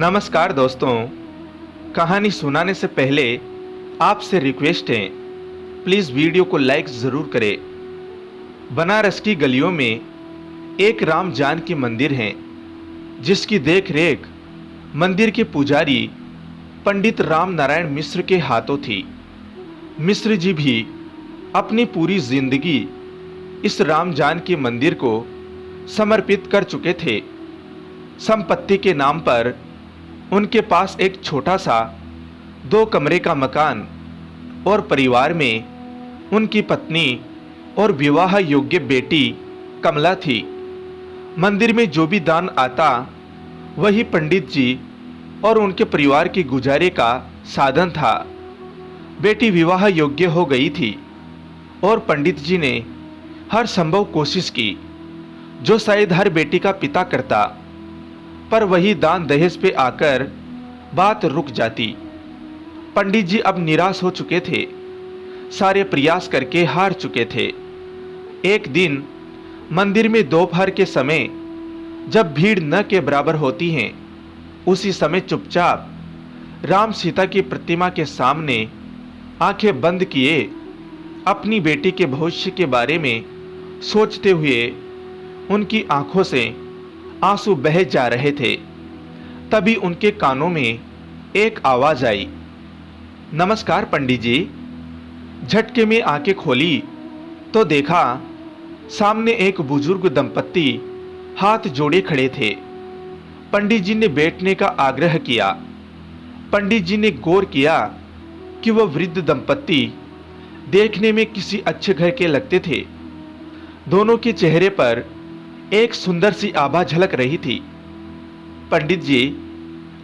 नमस्कार दोस्तों। कहानी सुनाने से पहले आपसे रिक्वेस्ट है, प्लीज़ वीडियो को लाइक ज़रूर करें। बनारस की गलियों में एक राम जानकी मंदिर है, जिसकी देख रेख मंदिर के पुजारी पंडित राम नारायण मिश्र के हाथों थी। मिश्र जी भी अपनी पूरी जिंदगी इस राम जानकी मंदिर को समर्पित कर चुके थे। संपत्ति के नाम पर उनके पास एक छोटा सा 2 कमरे का मकान और परिवार में उनकी पत्नी और विवाह योग्य बेटी कमला थी। मंदिर में जो भी दान आता वही पंडित जी और उनके परिवार के गुजारे का साधन था। बेटी विवाह योग्य हो गई थी और पंडित जी ने हर संभव कोशिश की, जो शायद हर बेटी का पिता करता, पर वही दान दहेज पे आकर बात रुक जाती। पंडित जी अब निराश हो चुके थे, सारे प्रयास करके हार चुके थे। एक दिन मंदिर में दोपहर के समय जब भीड़ न के बराबर होती है, उसी समय चुपचाप राम सीता की प्रतिमा के सामने आंखें बंद किए अपनी बेटी के भविष्य के बारे में सोचते हुए उनकी आंखों से आंसू बह जा रहे थे। तभी उनके कानों में एक आवाज आई, नमस्कार पंडित जी। झटके में आंखें खोली तो देखा सामने एक बुजुर्ग दंपत्ति हाथ जोड़े खड़े थे। पंडित जी ने बैठने का आग्रह किया। पंडित जी ने गौर किया कि वह वृद्ध दंपत्ति देखने में किसी अच्छे घर के लगते थे। दोनों के चेहरे पर एक सुंदर सी आभा झलक रही थी। पंडित जी,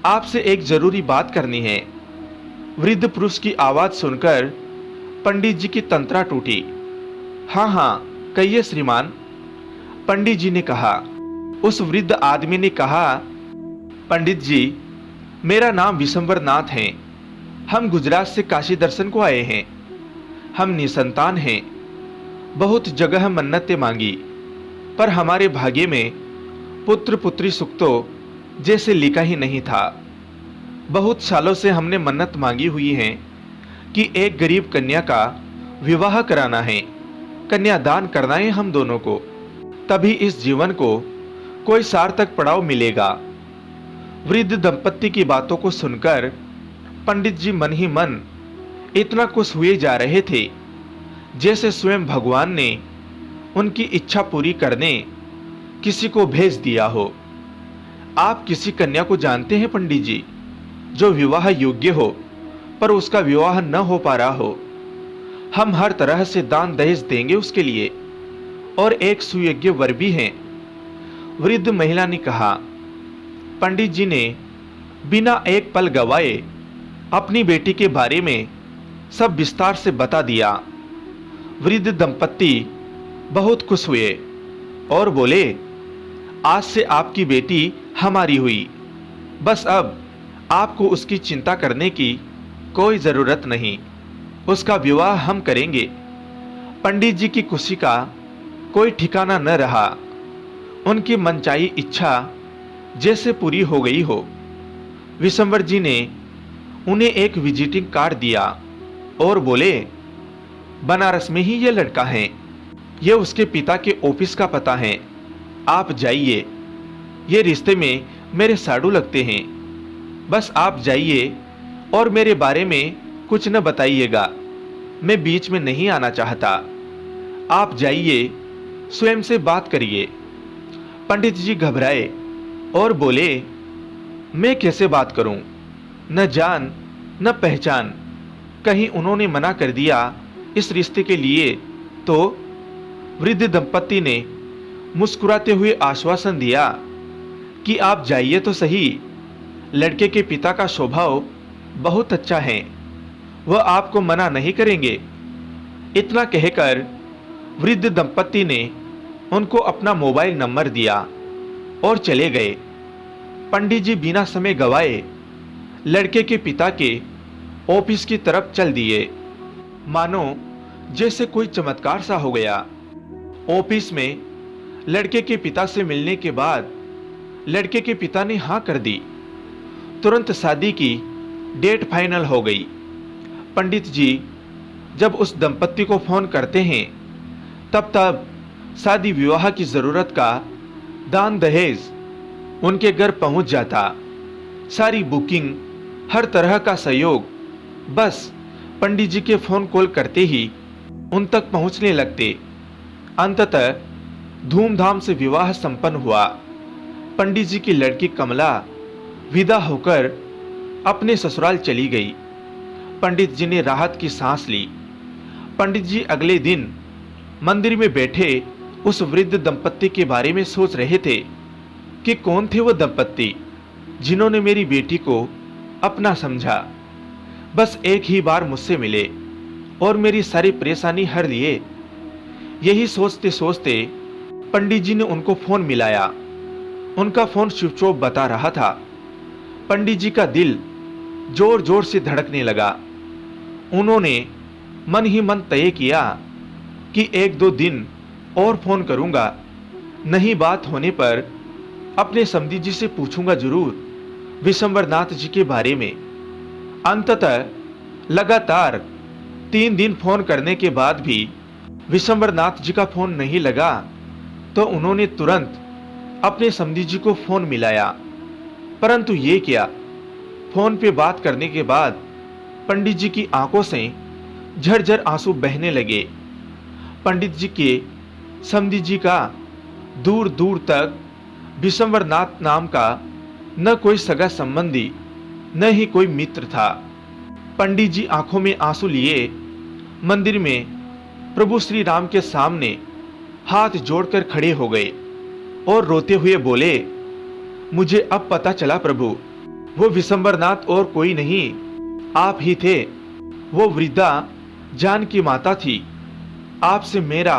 आपसे एक जरूरी बात करनी है। वृद्ध पुरुष की आवाज सुनकर पंडित जी की तंत्रा टूटी। हाँ हाँ, कहिए श्रीमान, पंडित जी ने कहा। उस वृद्ध आदमी ने कहा, पंडित जी, मेरा नाम विशंबर नाथ है। हम गुजरात से काशी दर्शन को आए हैं। हम निसंतान हैं। बहुत जगह मन्नतें मांगी, पर हमारे भाग्य में पुत्र पुत्री सुख तो जैसे लिखा ही नहीं था। बहुत सालों से हमने मन्नत मांगी हुई है कि एक गरीब कन्या का विवाह कराना है, कन्यादान करना है हम दोनों को, तभी इस जीवन को कोई सार्थक पड़ाव मिलेगा। वृद्ध दंपत्ति की बातों को सुनकर पंडित जी मन ही मन इतना खुश हुए जा रहे थे, जैसे स्वयं भगवान ने उनकी इच्छा पूरी करने किसी को भेज दिया हो। आप किसी कन्या को जानते हैं पंडित जी, जो विवाह योग्य हो पर उसका विवाह न हो पा रहा हो? हम हर तरह से दान दहेज देंगे उसके लिए, और एक सुयोग्य वर भी हैं। वृद्ध महिला ने कहा। पंडित जी ने बिना एक पल गवाए अपनी बेटी के बारे में सब विस्तार से बता दिया। वृद्ध दंपत्ति बहुत खुश हुए और बोले, आज से आपकी बेटी हमारी हुई। बस अब आपको उसकी चिंता करने की कोई जरूरत नहीं। उसका विवाह हम करेंगे। पंडित जी की खुशी का कोई ठिकाना न रहा। उनकी मनचाही इच्छा जैसे पूरी हो गई हो। विशंबर जी ने उन्हें एक विजिटिंग कार्ड दिया और बोले, बनारस में ही ये लड़का है। ये उसके पिता के ऑफिस का पता है। आप जाइए। ये रिश्ते में मेरे साडू लगते हैं। बस आप जाइए और मेरे बारे में कुछ न बताइएगा। मैं बीच में नहीं आना चाहता। आप जाइए, स्वयं से बात करिए। पंडित जी घबराए और बोले, मैं कैसे बात करूं? न जान न पहचान। कहीं उन्होंने मना कर दिया इस रिश्ते के लिए तो? वृद्ध दंपत्ति ने मुस्कुराते हुए आश्वासन दिया कि आप जाइए तो सही। लड़के के पिता का स्वभाव बहुत अच्छा है, वह आपको मना नहीं करेंगे। इतना कहकर वृद्ध दंपत्ति ने उनको अपना मोबाइल नंबर दिया और चले गए। पंडित जी बिना समय गवाए लड़के के पिता के ऑफिस की तरफ चल दिए। मानो जैसे कोई चमत्कार सा हो गया। ऑफिस में लड़के के पिता से मिलने के बाद लड़के के पिता ने हाँ कर दी। तुरंत शादी की डेट फाइनल हो गई। पंडित जी जब उस दंपत्ति को फोन करते हैं तब तब शादी विवाह की जरूरत का दान दहेज उनके घर पहुंच जाता। सारी बुकिंग, हर तरह का सहयोग बस पंडित जी के फोन कॉल करते ही उन तक पहुंचने लगते। अंततः धूमधाम से विवाह संपन्न हुआ। पंडित जी की लड़की कमला विदा होकर अपने ससुराल चली गई। पंडित जी ने राहत की सांस ली। पंडित जी अगले दिन मंदिर में बैठे उस वृद्ध दंपत्ति के बारे में सोच रहे थे कि कौन थे वो दंपत्ति जिन्होंने मेरी बेटी को अपना समझा। बस एक ही बार मुझसे मिले और मेरी सारी परेशानी हर लिए। यही सोचते सोचते पंडित जी ने उनको फोन मिलाया। उनका फोन स्विच ऑफ बता रहा था। पंडित जी का दिल जोर जोर से धड़कने लगा। उन्होंने मन ही मन तय किया कि एक दो दिन और फोन करूंगा, नहीं बात होने पर अपने समधी जी से पूछूंगा जरूर विशंबरनाथ जी के बारे में। अंततः लगातार 3 दिन फोन करने के बाद भी विशंबरनाथ जी का फोन नहीं लगा तो उन्होंने तुरंत अपने समधी जी को फोन मिलाया। परंतु ये क्या, फोन पे बात करने के बाद पंडित जी की आंखों से झरझर आंसू बहने लगे। पंडित जी के समधी जी का दूर दूर तक विशंबरनाथ नाम का न कोई सगा संबंधी न ही कोई मित्र था। पंडित जी आंखों में आंसू लिए मंदिर में प्रभु श्री राम के सामने हाथ जोड़कर खड़े हो गए और रोते हुए बोले, मुझे अब पता चला प्रभु, वो विशंबरनाथ और कोई नहीं, आप ही थे। वो वृद्धा जानकी माता थी। आपसे मेरा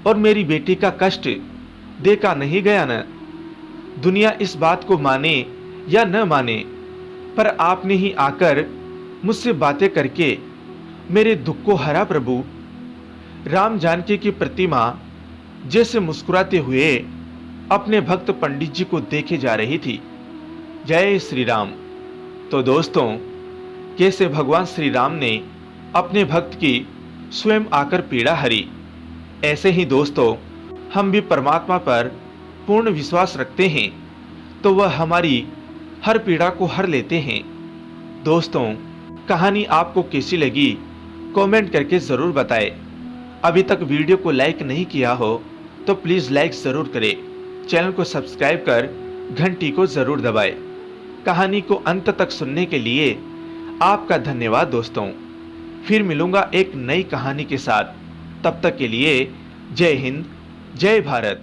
और मेरी बेटी का कष्ट देखा नहीं गया न। दुनिया इस बात को माने या न माने, पर आपने ही आकर मुझसे बातें करके मेरे दुख को हरा प्रभु। राम जानकी की प्रतिमा जैसे मुस्कुराते हुए अपने भक्त पंडित जी को देखे जा रही थी। जय श्री राम। तो दोस्तों, कैसे भगवान श्री राम ने अपने भक्त की स्वयं आकर पीड़ा हरी, ऐसे ही दोस्तों हम भी परमात्मा पर पूर्ण विश्वास रखते हैं तो वह हमारी हर पीड़ा को हर लेते हैं। दोस्तों, कहानी आपको कैसी लगी कमेंट करके ज़रूर बताएं। अभी तक वीडियो को लाइक नहीं किया हो तो प्लीज़ लाइक ज़रूर करें। चैनल को सब्सक्राइब कर घंटी को ज़रूर दबाएं। कहानी को अंत तक सुनने के लिए आपका धन्यवाद दोस्तों। फिर मिलूंगा एक नई कहानी के साथ। तब तक के लिए जय हिंद, जय भारत।